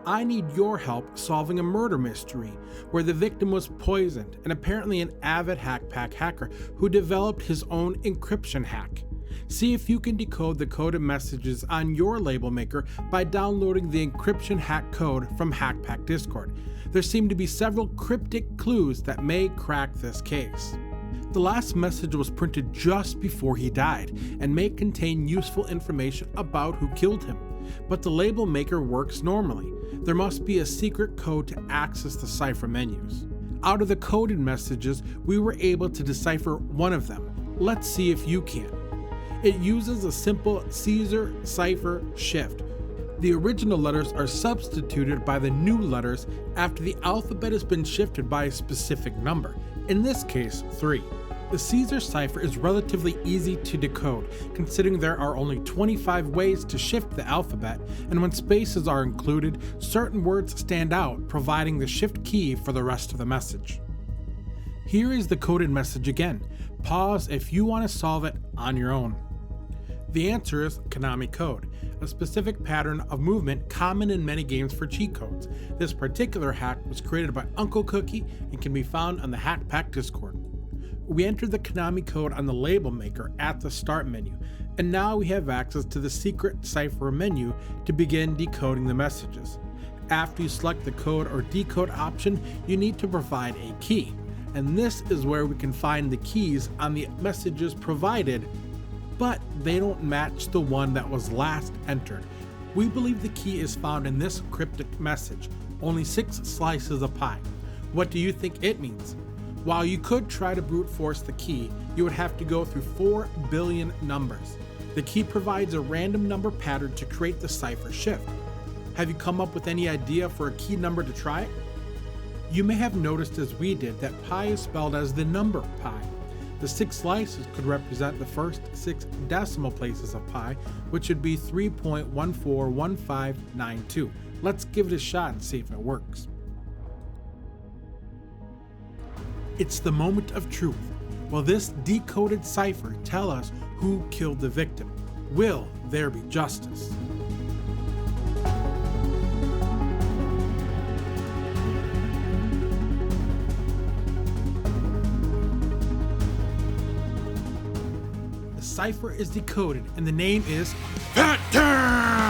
I need your help solving a murder mystery where the victim was poisoned and apparently an avid HackPack hacker who developed his own encryption hack. See if you can decode the coded messages on your label maker by downloading the encryption hack code from HackPack Discord. There seem to be several cryptic clues that may crack this case. The last message was printed just before he died and may contain useful information about who killed him, but the label maker works normally. There must be a secret code to access the cipher menus. Out of the coded messages, we were able to decipher one of them. Let's see if you can. It uses a simple Caesar cipher shift. The original letters are substituted by the new letters after the alphabet has been shifted by a specific number, in this case 3. The Caesar cipher is relatively easy to decode, considering there are only 25 ways to shift the alphabet, and when spaces are included, certain words stand out, providing the shift key for the rest of the message. Here is the coded message again. Pause if you want to solve it on your own. The answer is Konami code, a specific pattern of movement common in many games for cheat codes. This particular hack was created by Uncle Cookie and can be found on the HackPack Discord. We entered the Konami code on the label maker at the start menu, and now we have access to the secret cipher menu to begin decoding the messages. After you select the code or decode option, you need to provide a key, and this is where we can find the keys on the messages provided, but they don't match the one that was last entered. We believe the key is found in this cryptic message, only 6 slices of pie. What do you think it means? While you could try to brute force the key, you would have to go through 4 billion numbers. The key provides a random number pattern to create the cipher shift. Have you come up with any idea for a key number to try? You may have noticed as we did that pi is spelled as the number pi. The 6 slices could represent the first 6 decimal places of pi, which would be 3.141592. Let's give it a shot and see if it works. It's the moment of truth. Will this decoded cipher tell us who killed the victim? Will there be justice? The cipher is decoded and the name is Pattern!